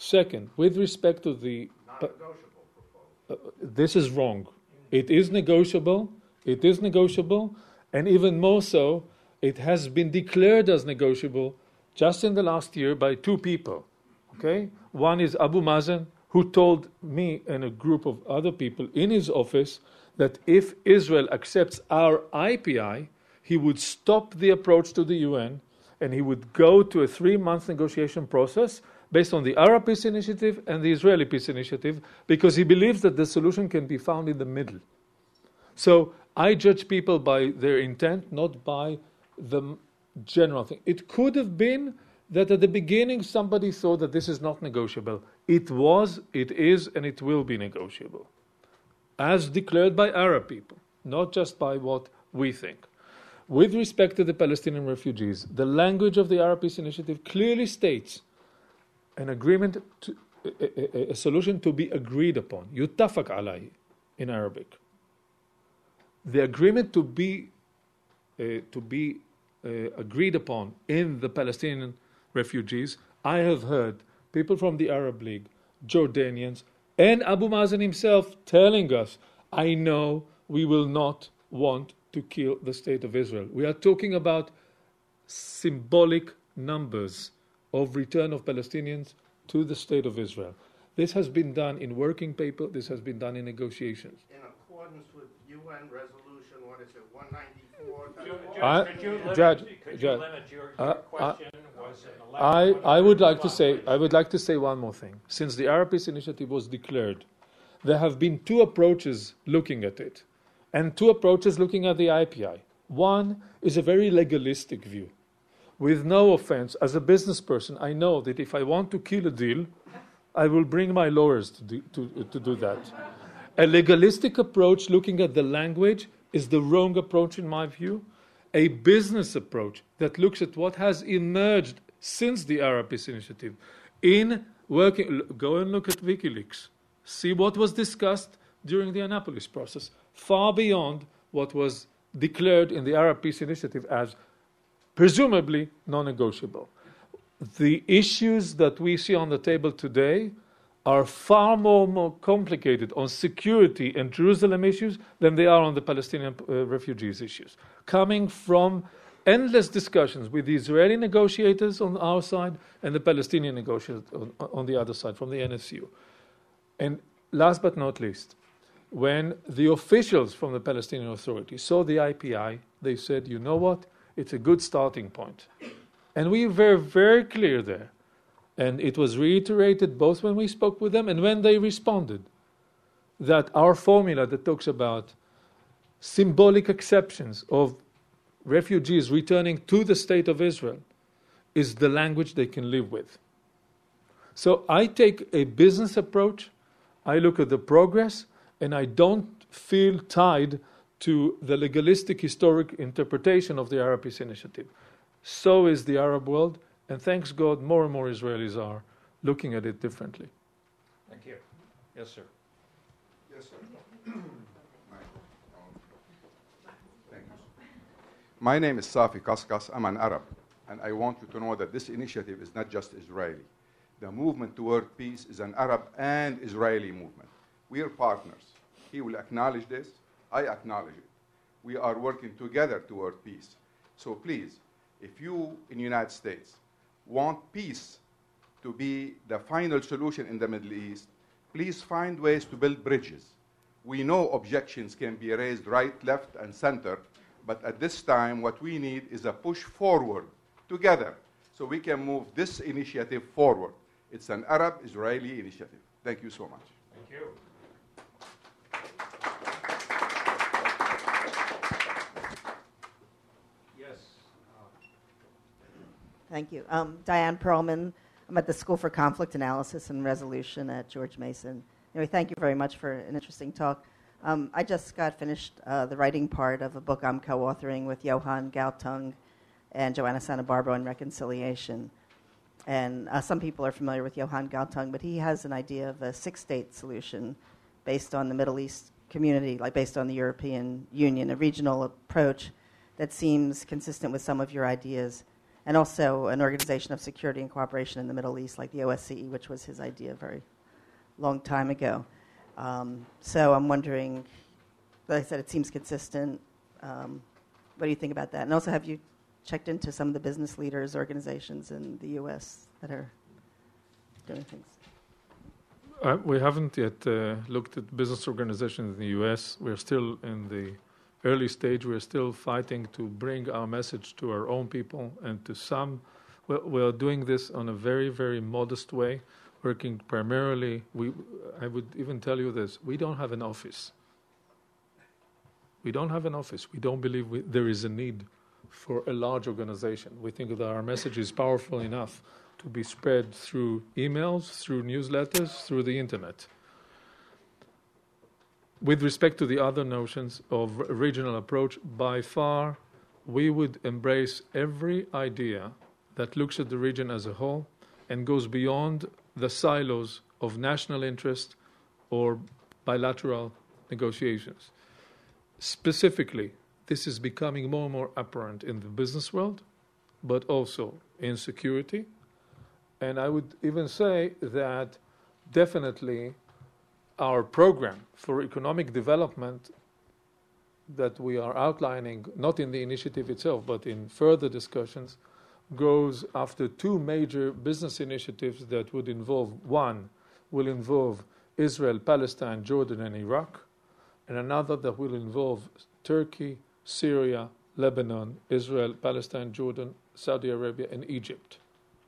Second, with respect to the... Non-negotiable proposal. This is wrong. It is negotiable. It is negotiable. And even more so, it has been declared as negotiable just in the last year by two people. Okay? One is Abu Mazen, who told me and a group of other people in his office that if Israel accepts our IPI, he would stop the approach to the UN and he would go to a 3-month negotiation process based on the Arab Peace Initiative and the Israeli Peace Initiative, because he believes that the solution can be found in the middle. So I judge people by their intent, not by the general thing. It could have been that at the beginning somebody thought that this is not negotiable. It was, it is, and it will be negotiable, as declared by Arab people, not just by what we think. With respect to the Palestinian refugees, the language of the Arab Peace Initiative clearly states an agreement, a solution to be agreed upon, yuttafaq alayhi in Arabic. The agreement to be agreed upon in the Palestinian refugees, I have heard people from the Arab League, Jordanians, and Abu Mazen himself telling us, I know we will not want to kill the state of Israel. We are talking about symbolic numbers of return of Palestinians to the state of Israel. This has been done in working paper, this has been done in negotiations. In accordance with UN resolution, what is it, 194? Judge, could you limit your question? Was an I would like to say one more thing. Since the Arab Peace Initiative was declared, there have been two approaches looking at it, and two approaches looking at the IPI. One is a very legalistic view. With no offense, as a business person, I know that if I want to kill a deal, I will bring my lawyers to do that. A legalistic approach looking at the language is the wrong approach in my view. A business approach that looks at what has emerged since the Arab Peace Initiative in working, go and look at WikiLeaks, see what was discussed during the Annapolis process, far beyond what was declared in the Arab Peace Initiative as presumably non-negotiable. The issues that we see on the table today are far more complicated on security and Jerusalem issues than they are on the Palestinian refugees issues, coming from endless discussions with the Israeli negotiators on our side and the Palestinian negotiators on the other side, from the NSU. And last but not least, when the officials from the Palestinian Authority saw the IPI, they said, you know what, it's a good starting point. And we were very clear there. And it was reiterated both when we spoke with them and when they responded, that our formula that talks about symbolic exceptions of refugees returning to the state of Israel is the language they can live with. So I take a business approach, I look at the progress, and I don't feel tied to the legalistic historic interpretation of the Arab Peace Initiative. So is the Arab world, and thanks God, more and more Israelis are looking at it differently. Thank you. Yes, sir. Yes, sir. Thank you. My name is Safi Kaskas. I'm an Arab, and I want you to know that this initiative is not just Israeli. The movement toward peace is an Arab and Israeli movement. We are partners. He will acknowledge this. I acknowledge it. We are working together toward peace. So please, if you in the United States want peace to be the final solution in the Middle East, please find ways to build bridges. We know objections can be raised right, left, and center, but at this time, what we need is a push forward together so we can move this initiative forward. It's an Arab-Israeli initiative. Thank you so much. Thank you. Thank you. Diane Perlman. I'm at the School for Conflict Analysis and Resolution at George Mason. Anyway, thank you very much for an interesting talk. I just got finished the writing part of a book I'm co-authoring with Johan Galtung and Joanna Santa-Barbara on reconciliation. And some people are familiar with Johan Galtung, but he has an idea of a 6-state solution based on the Middle East community, like based on the European Union, a regional approach that seems consistent with some of your ideas. and also an organization of security and cooperation in the Middle East, like the OSCE, which was his idea a very long time ago. So I'm wondering, like I said, it seems consistent. What do you think about that? And also, have you checked into some of the business leaders organizations in the U.S. that are doing things? We haven't yet looked at business organizations in the U.S. We're still in the early stage. We're still fighting to bring our message to our own people and to some. We're doing this on a very, very modest way, working primarily. I would even tell you this: we don't have an office. We don't have an office. We don't believe there is a need for a large organization. We think that our message is powerful enough to be spread through emails, through newsletters, through the internet. With respect to the other notions of regional approach, by far, we would embrace every idea that looks at the region as a whole and goes beyond the silos of national interest or bilateral negotiations. Specifically, this is becoming more and more apparent in the business world, but also in security. And I would even say that definitely our program for economic development that we are outlining, not in the initiative itself, but in further discussions, goes after two major business initiatives that would involve, one will involve Israel, Palestine, Jordan, and Iraq, and another that will involve Turkey, Syria, Lebanon, Israel, Palestine, Jordan, Saudi Arabia, and Egypt,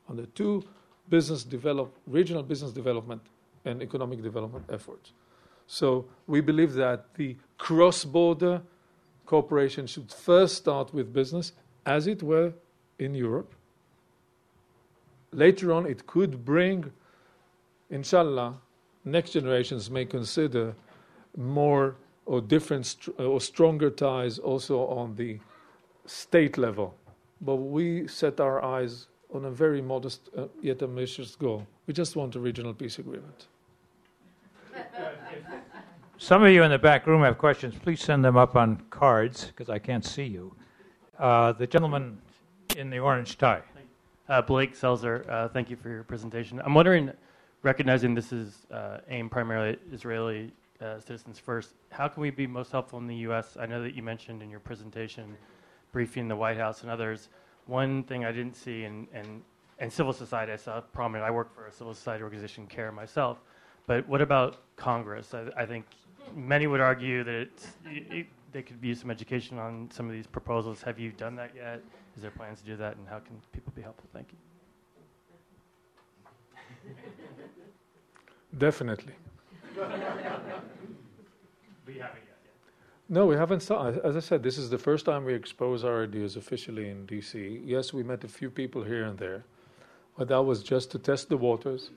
on the two regional business development and economic development efforts. So we believe that the cross-border cooperation should first start with business, as it were in Europe. Later on, it could bring, inshallah, next generations may consider more or different or stronger ties also on the state level. But we set our eyes on a very modest yet ambitious goal. We just want a regional peace agreement. Some of you in the back room have questions. Please send them up on cards because I can't see you. The gentleman in the orange tie. Blake Selzer, thank you for your presentation. I'm wondering, recognizing this is aimed primarily at Israeli citizens first, how can we be most helpful in the U.S.? I know that you mentioned in your presentation, briefing the White House and others, one thing I didn't see in civil society, I saw prominent, I work for a civil society organization, CARE myself, but what about Congress? I think many would argue that they could use some education on some of these proposals. Have you done that yet? Is there plans to do that, and how can people be helpful? Thank you. Definitely. We haven't yet. No, we haven't started. As I said, this is the first time we expose our ideas officially in D.C. Yes, we met a few people here and there, but that was just to test the waters,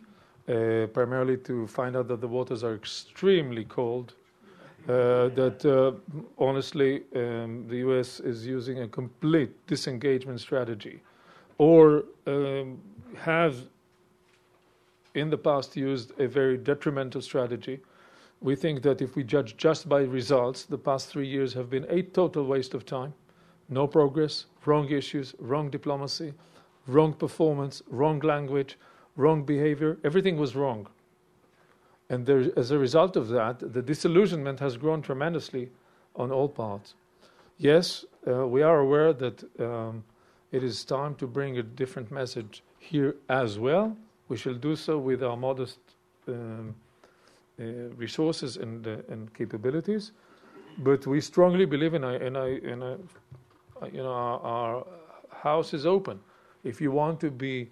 primarily to find out that the waters are extremely cold, that honestly the U.S. is using a complete disengagement strategy, or have in the past used a very detrimental strategy. We think that if we judge just by results, the past 3 years have been a total waste of time. No progress, wrong issues, wrong diplomacy, wrong performance, wrong language, wrong behavior. Everything was wrong. And there, as a result of that, the disillusionment has grown tremendously on all parts. Yes, we are aware that it is time to bring a different message here as well. We shall do so with our modest resources and capabilities, but we strongly believe our house is open. If you want to be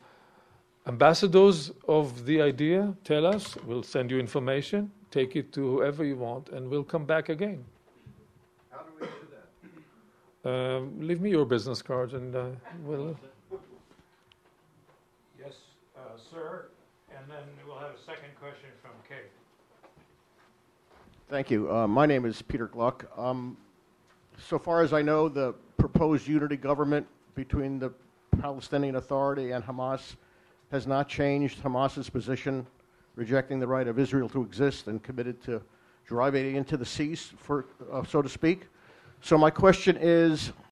ambassadors of the idea, tell us. We'll send you information. Take it to whoever you want, and we'll come back again. How do we do that? Leave me your business cards, and we'll. Yes, sir. And then we'll have a second question from Kay. Thank you. My name is Peter Gluck. So far as I know, the proposed unity government between the Palestinian Authority and Hamas has not changed Hamas's position, rejecting the right of Israel to exist and committed to driving it into the seas, so to speak. So my question is,